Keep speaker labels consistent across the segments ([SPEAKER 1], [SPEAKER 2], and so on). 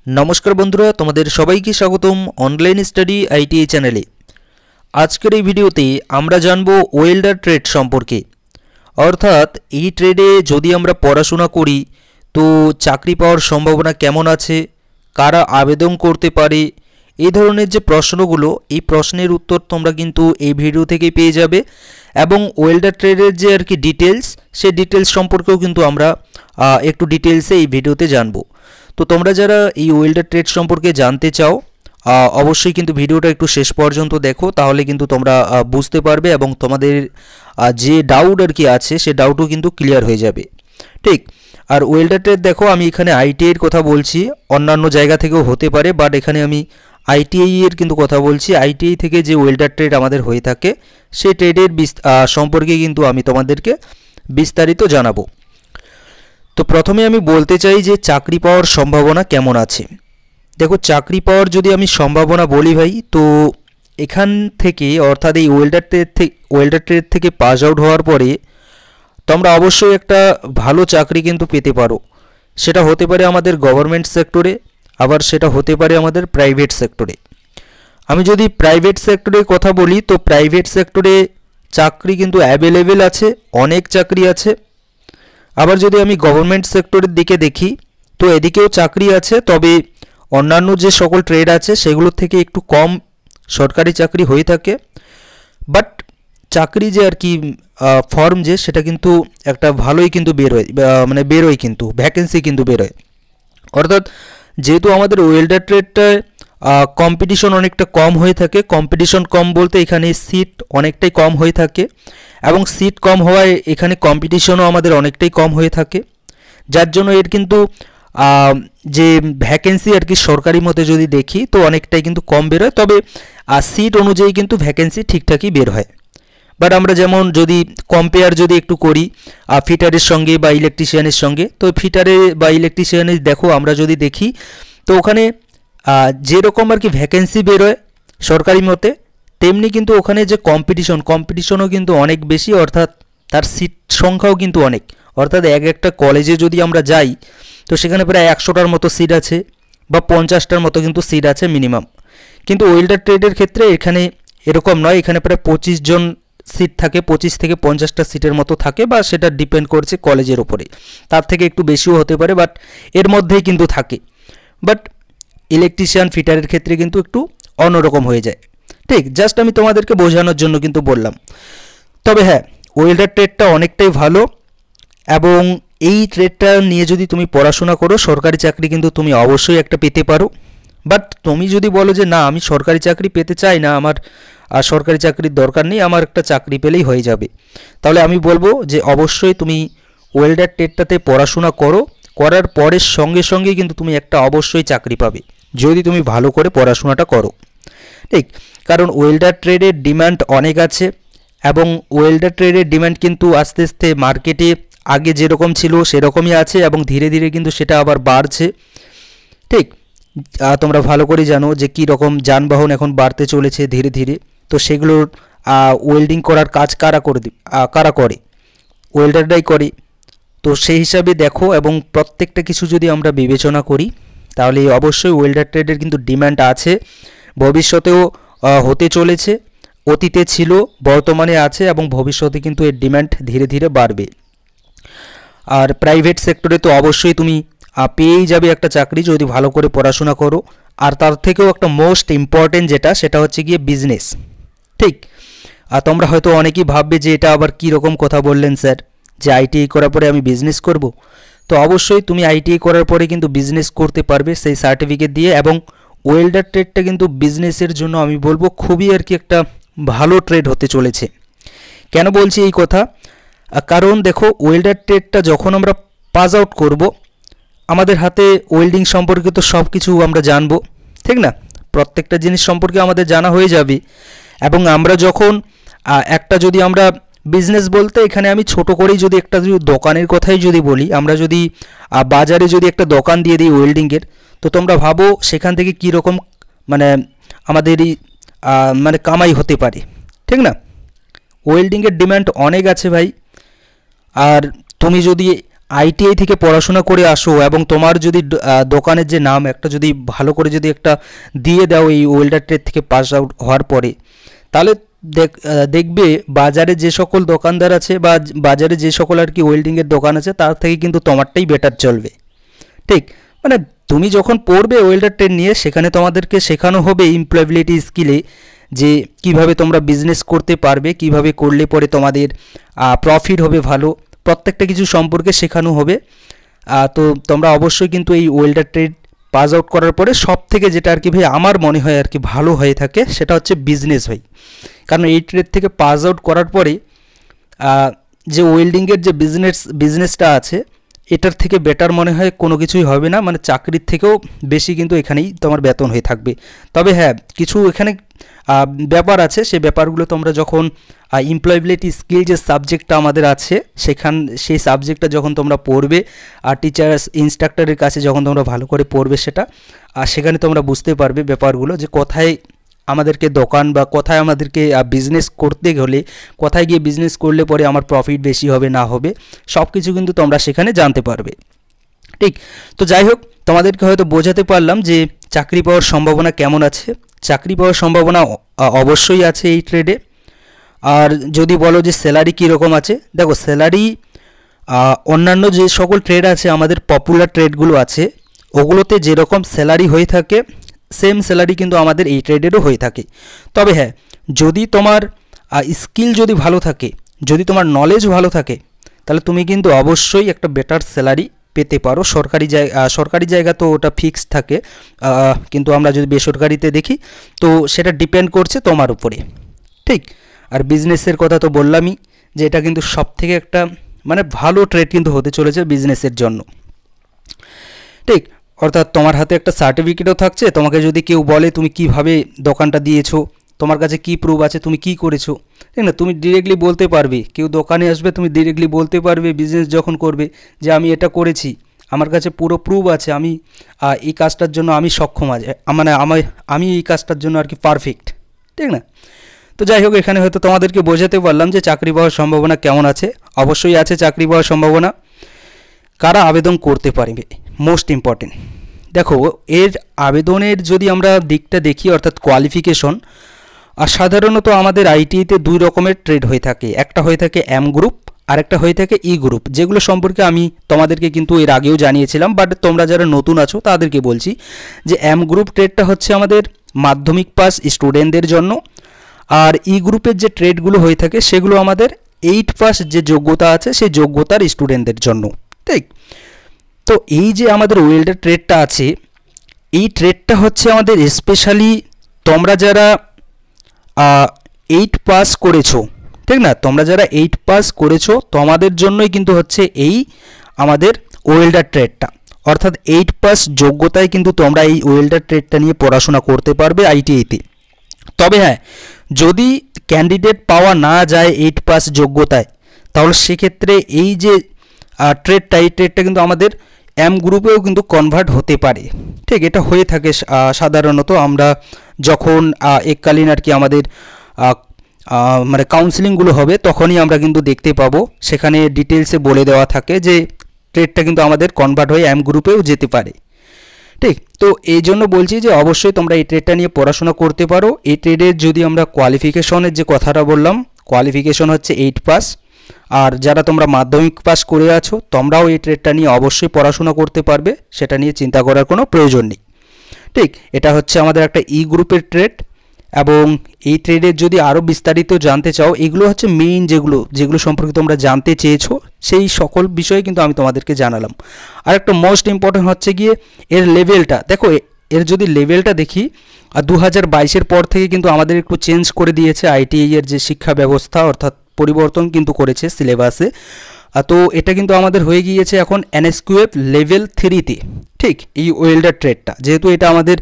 [SPEAKER 1] नमस्कार बंधुरा तुम्हादेर सबाइके स्वागतम अनलाइन स्टाडी आईटीआई चैनेले। आजकेर এই ভিডিওতে আমরা জানব ওয়েল্ডার ট্রেড সম্পর্কে। অর্থাৎ এই ট্রেডে যদি আমরা পড়াশোনা করি তো চাকরি পাওয়ার সম্ভাবনা কেমন আছে, কারা আবেদন করতে পারে, এই ধরনের যে প্রশ্নগুলো এই প্রশ্নের উত্তর তোমরা কিন্তু এই ভিডিও থেকেই পেয়ে যাবে এবং ওয়েল্ডার ট্রেডের যে আর কি ডিটেইলস সেই ডিটেইলস সম্পর্কেও কিন্তু আমরা একটু ডিটেইলসে এই ভিডিওতে জানব। তো তোমরা যারা এই ওয়েল্ডার ট্রেড সম্পর্কে জানতে চাও অবশ্যই কিন্তু ভিডিওটা একটু শেষ পর্যন্ত দেখো, তাহলে কিন্তু তোমরা বুঝতে পারবে এবং তোমাদের যে ডাউট আর কি আছে সে ডাউটও কিন্তু ক্লিয়ার হয়ে যাবে। ঠিক, আর ওয়েল্ডার ট্রেড দেখো আমি এখানে আইটিআই এর কথা বলছি, অন্যান্য জায়গা থেকেও হতে পারে, বাট এখানে আমি আইটিআই এর কিন্তু কথা বলছি। আইটিআই থেকে যে ওয়েল্ডার ট্রেড আমাদের হয়ে থাকে সেই ট্রেডের সম্পর্কে কিন্তু আমি তোমাদেরকে বিস্তারিত জানাবো। তো প্রথমে আমি বলতে চাই যে চাকরি পাওয়ার সম্ভাবনা কেমন আছে। দেখো চাকরি পাওয়ার যদি আমি সম্ভাবনা বলি ভাই, তো এখান থেকে অর্থাৎ এই ওয়েল্ডার ট্রেড থেকে পাস আউট হওয়ার পরে তোমরা অবশ্যই একটা ভালো চাকরি কিন্তু পেতে পারো। সেটা হতে পারে আমাদের গভর্নমেন্ট সেক্টরে, আবার সেটা হতে পারে আমাদের প্রাইভেট সেক্টরে। আমি যদি প্রাইভেট সেক্টরে কথা বলি তো প্রাইভেট সেক্টরে চাকরি কিন্তু অ্যাভেলেবেল আছে, অনেক চাকরি আছে। আবার যদি আমি গভর্নমেন্ট সেক্টরের দিকে দেখি তো এদিকেও চাকরি আছে, তবে অন্যান্য যে সকল ট্রেড আছে সেগুলোর থেকে একটু কম সরকারি চাকরি হয়ে থাকে। বাট চাকরি যে আর কি ফর্ম যে সেটা কিন্তু একটা ভালোই কিন্তু বেরোয় কিন্তু ভ্যাকেন্সি কিন্তু বেরোয়। অর্থাৎ যেহেতু আমাদের ওয়েল্ডার ট্রেডটায় কম্পিটিশন অনেকটা কম হয়ে থাকে, কম্পিটিশন কম বলতে এখানে সিট অনেকটাই কম হয়ে থাকে এবং সিট কম হওয়ায় এখানে কম্পিটিশনও আমাদের অনেকটাই কম হয়ে থাকে, যার জন্য এর কিন্তু যে ভ্যাকেন্সি আর কি সরকারি মতে যদি দেখি তো অনেকটাই কিন্তু কম বেরোয়, তবে সিট অনুযায়ী কিন্তু ভ্যাকেন্সি ঠিকঠাকই বের হয়। বাট আমরা যেমন যদি কম্পেয়ার যদি একটু করি ফিটারের সঙ্গে বা ইলেকট্রিশিয়ানের সঙ্গে, তো ফিটারে বা ইলেকট্রিশিয়ানের দেখো আমরা যদি দেখি তো ওখানে যেরকম আর কি ভ্যাকেন্সি বেরোয় সরকারি মতে, তেমনি কিন্তু ওখানে যে কম্পিটিশনও কিন্তু অনেক বেশি, অর্থাৎ তার সিট সংখ্যাও কিন্তু অনেক। অর্থাৎ একটা কলেজে যদি আমরা যাই তো সেখানে প্রায় 100টার মতো সিট আছে বা 50টার মতো কিন্তু সিট আছে মিনিমাম। কিন্তু ওয়েল্ডার ট্রেডের ক্ষেত্রে এখানে এরকম নয়, এখানে প্রায় 25 জন সিট থাকে, 25 থেকে 50টা সিটের মতো থাকে, বা সেটা ডিপেন্ড করছে কলেজের ওপরে, তার থেকে একটু বেশিও হতে পারে, বাট এর মধ্যেই কিন্তু থাকে। বাট ইলেকট্রিশিয়ান ফিটারের ক্ষেত্রে কিন্তু একটু অন্যরকম হয়ে যায়। ঠিক, জাস্ট আমি তোমাদেরকে বোঝানোর জন্য কিন্তু বললাম। তবে হ্যাঁ, ওয়েল্ডার ট্রেডটা অনেকটাই ভালো এবং এই ট্রেডটা নিয়ে যদি তুমি পড়াশোনা করো সরকারি চাকরি কিন্তু তুমি অবশ্যই একটা পেতে পারো। বাট তুমি যদি বলো যে না আমি সরকারি চাকরি পেতে চাই না, আমার সরকারি চাকরির দরকার নেই, আমার একটা চাকরি পেলেই হয়ে যাবে, তাহলে আমি বলবো যে অবশ্যই তুমি ওয়েল্ডার ট্রেডটাতে পড়াশোনা করো, করার পরের সঙ্গে সঙ্গে কিন্তু তুমি একটা অবশ্যই চাকরি পাবে যদি তুমি ভালো করে পড়াশোনাটা করো। ঠিক, কারণ ওয়েল্ডার ট্রেডের ডিমান্ড অনেক আছে এবং ওয়েল্ডার ট্রেডের ডিমান্ড কিন্তু আস্তে আস্তে মার্কেটে আগে যেরকম ছিল সেরকমই আছে এবং ধীরে ধীরে কিন্তু সেটা আবার বাড়ছে। ঠিক, তোমরা ভালো করে জানো যে কী রকম যানবাহন এখন বাড়তে চলেছে ধীরে ধীরে, তো সেগুলোর ওয়েল্ডিং করার কাজ কারা করে, ওয়েল্ডাররাই করে। তো সেই হিসাবে দেখো এবং প্রত্যেকটা কিছু যদি আমরা বিবেচনা করি তাহলে অবশ্যই ওয়েল্ডার ট্রেডের কিন্তু ডিমান্ড আছে, ভবিষ্যতেও হতে চলেছে, অতীতে ছিল, বর্তমানে আছে এবং ভবিষ্যতে কিন্তু এর ডিমান্ড ধীরে ধীরে বাড়বে। আর প্রাইভেট সেক্টরে তো অবশ্যই তুমি পেয়েই যাবে একটা চাকরি যদি ভালো করে পড়াশোনা করো। আর তার থেকেও একটা মোস্ট ইম্পর্টেন্ট সেটা হচ্ছে গিয়ে বিজনেস। ঠিক, আর তোমরা হয়তো অনেকেই ভাববে যে এটা আবার কী রকম কথা বললেন স্যার, যে আইটিআই করার পরে আমি বিজনেস করব। তো অবশ্যই তুমি আইটিআই করার পরে কিন্তু বিজনেস করতে পারবে সেই সার্টিফিকেট দিয়ে, এবং ওয়েল্ডার ট্রেডটা কিন্তু বিজনেসের জন্য আমি বলবো খুবই আর কি একটা ভালো ট্রেড হতে চলেছে। কেন বলছি এই কথা, কারণ দেখো ওয়েল্ডার ট্রেডটা যখন আমরা পাস আউট করব আমাদের হাতে ওয়েল্ডিং সম্পর্কিত সব কিছু আমরা জানবো, ঠিক না, প্রত্যেকটা জিনিস সম্পর্কে আমাদের জানা হয়ে যাবে। এবং আমরা যখন একটা যদি আমরা বিজনেস বলতে এখানে আমি ছোট করেই যদি একটা দোকানের কথাই যদি বলি, আমরা যদি বাজারে যদি একটা দোকান দিয়ে দিই ওয়েল্ডিংয়ের, তো তোমরা ভাবো সেখান থেকে কী রকম আমাদেরই কামাই হতে পারে, ঠিক না। ওয়েল্ডিংয়ের ডিমান্ড অনেক আছে ভাই। আর তুমি যদি আইটিআই থেকে পড়াশোনা করে আসো এবং তোমার যদি দোকানের যে নাম একটা যদি ভালো করে যদি একটা দিয়ে দাও এই ওয়েল্ডার ট্রেড থেকে পাস আউট হওয়ার পরে, তাহলে দেখবে বাজারে যে সকল দোকানদার আছে বা বাজারে যে সকল আর কি ওয়েল্ডিংয়ের দোকান আছে তার থেকে কিন্তু তোমারটাই বেটার চলবে। ঠিক, মানে তুমি যখন পড়বে ওয়েল্ডার ট্রেড নিয়ে, সেখানে তোমাদেরকে শেখানো হবে এমপ্লয়াবিলিটি স্কিলে যে কিভাবে তোমরা বিজনেস করতে পারবে, কিভাবে করলে পরে তোমাদের প্রফিট হবে ভালো, প্রত্যেকটা কিছু সম্পর্কে শেখানো হবে। তো তোমরা অবশ্যই কিন্তু এই ওয়েল্ডার ট্রেড পাস আউট করার পরে সব থেকে যেটা আর কি ভাই আমার মনে হয় আর কি ভালো হয়ে থাকে সেটা হচ্ছে বিজনেস ভাই। কারণ এই ট্রেড থেকে পাস আউট করার পরে যে ওয়েল্ডিংয়ের যে বিজনেসটা আছে এটার থেকে বেটার মনে হয় কোনো কিছুই হবে না, মানে চাকরির থেকেও বেশি কিন্তু এখানেই তোমার বেতন হয়ে থাকবে। তবে হ্যাঁ, কিছু এখানে ব্যাপার আছে, সেই ব্যাপারগুলো তোমরা যখন এমপ্লয়াবিলিটি স্কিল যে সাবজেক্টটা আমাদের আছে সেই সাবজেক্টটা যখন তোমরা পড়বে আর টিচার্স ইনস্ট্রাক্টরের কাছে যখন তোমরা ভালো করে পড়বে সেটা, আর সেখানে তোমরা বুঝতে পারবে ব্যাপারগুলো যে কোথায় আমাদেরকে দোকান বা কোথায় আমাদেরকে বিজনেস করতে হলে কোথায় গিয়ে বিজনেস করলে পরে আমার প্রফিট বেশি হবে না হবে সব কিছু কিন্তু তোমরা সেখানে জানতে পারবে। ঠিক, তো যাই হোক, তোমাদেরকে হয়তো বোঝাতে পারলাম যে চাকরি পাওয়ার সম্ভাবনা কেমন আছে। চাকরি পাওয়ার সম্ভাবনা অবশ্যই আছে এই ট্রেডে। আর যদি বলো যে স্যালারি কীরকম আছে, দেখো স্যালারি অন্যান্য যে সকল ট্রেড আছে আমাদের পপুলার ট্রেডগুলো আছে ওগুলোতে যেরকম স্যালারি হয়ে থাকে সেম স্যালারি কিন্তু আমাদের এই ট্রেডেরও হয়ে থাকে। তবে হ্যাঁ, যদি তোমার স্কিল যদি ভালো থাকে, যদি তোমার নলেজ ভালো থাকে, তাহলে তুমি কিন্তু অবশ্যই একটা বেটার স্যালারি পেতে পারো। সরকারি জায়গা তো ওটা ফিক্সড থাকে, কিন্তু আমরা যদি বেসরকারিতে দেখি তো সেটা ডিপেন্ড করছে তোমার উপরে। ঠিক, আর বিজনেসের কথা তো বললামই যে এটা কিন্তু সব থেকে একটা মানে ভালো ট্রেড কিন্তু হতে চলেছে বিজনেসের জন্য। ঠিক, অর্থাৎ তোমার হাতে একটা সার্টিফিকেটও থাকছে, তোমাকে যদি কেউ বলে তুমি কিভাবে দোকানটা দিয়েছো, তোমার কাছে কি প্রুফ আছে, তুমি কি করেছো, ঠিক না, তুমি ডিরেক্টলি বলতে পারবে। কেউ দোকানে আসবে, তুমি ডিরেক্টলি বলতে পারবে বিজনেস যখন করবে যে আমি এটা করেছি, আমার কাছে পুরো প্রুফ আছে, আমি এই কাজটার জন্য আমি সক্ষম আছে, মানে আমি এই কাজটার জন্য আর কি পারফেক্ট। ঠিক না, তো যাই হোক, এখানে হয়তো তোমাদেরকে বোঝাতে পারলাম যে চাকরি পাওয়ার সম্ভাবনা কেমন আছে। অবশ্যই আছে চাকরি পাওয়ার সম্ভাবনা। কারা আবেদন করতে পারবে, মোস্ট ইম্পর্টেন্ট। দেখো, এর আবেদনের যদি আমরা দিকটা দেখি অর্থাৎ কোয়ালিফিকেশন, আর সাধারণত আমাদের আইটিআইতে দুই রকমের ট্রেড হয়ে থাকে, একটা হয়ে থাকে এম গ্রুপ আর একটা হয়ে থাকে ই গ্রুপ, যেগুলো সম্পর্কে আমি তোমাদেরকে কিন্তু এর আগেও জানিয়েছিলাম, বাট তোমরা যারা নতুন আছো তাদেরকে বলছি যে এম গ্রুপ ট্রেডটা হচ্ছে আমাদের মাধ্যমিক পাস স্টুডেন্টদের জন্য, আর ই গ্রুপের যে ট্রেডগুলো হয়ে থাকে সেগুলো আমাদের 8 পাস যে যোগ্যতা আছে সেই যোগ্যতার স্টুডেন্টদের জন্য। ঠিক, তো এই যে আমাদের ওয়েল্ডার ট্রেডটা আছে, এই ট্রেডটা হচ্ছে আমাদের স্পেশালি তোমরা যারা 8 পাস করেছো, ঠিক না, তোমরা যারা 8 পাস করেছো তোমাদের জন্যই কিন্তু হচ্ছে এই আমাদের ওয়েল্ডার ট্রেডটা। অর্থাৎ 8 পাস যোগ্যতায় কিন্তু তোমরা এই ওয়েল্ডার ট্রেডটা নিয়ে পড়াশোনা করতে পারবে আইটিআইতে। তবে হ্যাঁ, যদি ক্যান্ডিডেট পাওয়া না যায় 8 পাস যোগ্যতায়, তাহলে সেক্ষেত্রে এই যে ট্রেডটা, এই ট্রেডটা কিন্তু আমাদের এম গ্রুপেও কিন্তু কনভার্ট হতে পারে। ঠিক, এটা হয়ে থাকে সাধারণত আমরা যখন এককালীন আর কি আমাদের মানে কাউন্সিলিংগুলো হবে তখনই আমরা কিন্তু দেখতে পাবো, সেখানে ডিটেলসে বলে দেওয়া থাকে যে ট্রেডটা কিন্তু আমাদের কনভার্ট হয়ে এম গ্রুপেও যেতে পারে। ঠিক, তো এই জন্য বলছি যে অবশ্যই তোমরা এই ট্রেডটা নিয়ে পড়াশোনা করতে পারো। এই ট্রেডের যদি আমরা কোয়ালিফিকেশনের যে কথাটা বললাম, কোয়ালিফিকেশন হচ্ছে 8 পাস, আর যারা তোমরা মাধ্যমিক পাস করে আছো তোমরাও এই ট্রেডটা নিয়ে অবশ্যই পড়াশোনা করতে পারবে, সেটা নিয়ে চিন্তা করার কোনো প্রয়োজন নেই। ঠিক, এটা হচ্ছে আমাদের একটা ই গ্রুপের ট্রেড। এবং এই ট্রেডের যদি আরও বিস্তারিত জানতে চাও, এগুলো হচ্ছে মেইন যেগুলো সম্পর্কে তোমরা জানতে চেয়েছো সেই সকল বিষয়ে কিন্তু আমি তোমাদেরকে জানালাম। আর একটা মোস্ট ইম্পর্টেন্ট হচ্ছে গিয়ে এর লেভেলটা। দেখো, এর যদি লেভেলটা দেখি, 2022-এর পর থেকে কিন্তু আমাদের একটু চেঞ্জ করে দিয়েছে আইটিআই এর যে শিক্ষা ব্যবস্থা, অর্থাৎ পরিবর্তন কিন্তু করেছে সিলেবাসে। তো এটা কিন্তু আমাদের হয়ে গিয়েছে এখন NSQF লেভেল 3-তে। ঠিক, এই ওয়েল্ডার ট্রেডটা যেহেতু এটা আমাদের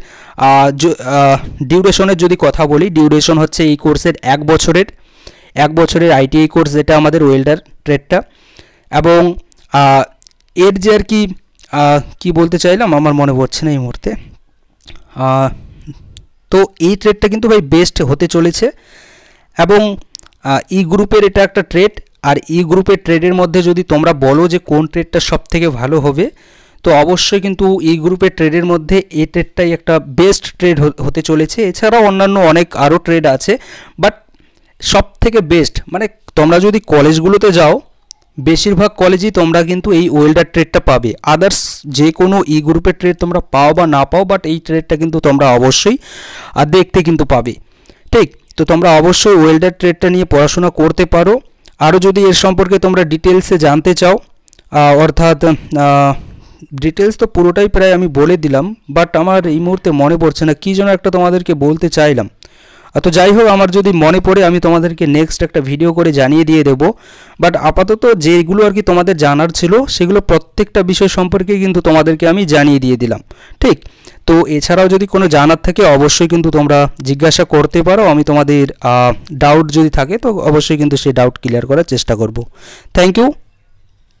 [SPEAKER 1] ডিউরেশনের যদি কথা বলি, ডিউরেশন হচ্ছে এই কোর্সের 1 বছরের আইটিআই কোর্স, যেটা আমাদের ওয়েল্ডার ট্রেডটা। এবং এর যে আর কি বলতে চাইলাম আমার মনে পড়ছে না এই মুহূর্তে। তো এই ট্রেডটা কিন্তু ভাই বেস্ট হতে চলেছে। এবং ই গ্রুপের এটা একটা ট্রেড,
[SPEAKER 2] আর ই গ্রুপের ট্রেডের মধ্যে যদি তোমরা বলো যে কোন ট্রেডটা সবথেকে ভালো হবে, তো অবশ্যই কিন্তু ই গ্রুপের ট্রেডের মধ্যে এই ট্রেডটাই একটা বেস্ট ট্রেড হতে চলেছে। এছাড়াও অন্যান্য অনেক আরও ট্রেড আছে, বাট সবথেকে বেস্ট মানে তোমরা যদি কলেজগুলোতে যাও, বেশিরভাগ কলেজেই তোমরা কিন্তু এই ওয়েল্ডার ট্রেডটা পাবে। আদার্স যে কোনো ই গ্রুপের ট্রেড তোমরা পাও বা না পাও, বাট এই ট্রেডটা কিন্তু তোমরা অবশ্যই দেখতে কিন্তু পাবে। ঠিক, তো তোমরা অবশ্যই ওয়েল্ডার ট্রেডটা নিয়ে পড়াশোনা করতে পারো। আরও যদি এর সম্পর্কে তোমরা ডিটেলসে জানতে চাও, অর্থাৎ ডিটেলস তো পুরোটাই প্রায় আমি বলে দিলাম, বাট আমার এই মুহূর্তে মনে পড়ছে না কী যেন একটা তোমাদেরকে বলতে চাইলাম। তো যাই হোক, আমার যদি মনে পড়ে আমি তোমাদেরকে নেক্সট একটা ভিডিও করে জানিয়ে দিয়ে দেবো। বাট আপাতত যেগুলো আর কি তোমাদের জানার ছিল সেগুলো প্রত্যেকটা বিষয় সম্পর্কে কিন্তু তোমাদেরকে আমি জানিয়ে দিয়ে দিলাম। ঠিক, তো এছাড়াও যদি কোনো জানার থাকে অবশ্যই কিন্তু তোমরা জিজ্ঞাসা করতে পারো। আমি তোমাদের ডাউট যদি থাকে তো অবশ্যই কিন্তু সেই ডাউট ক্লিয়ার করার চেষ্টা করব। Thank you.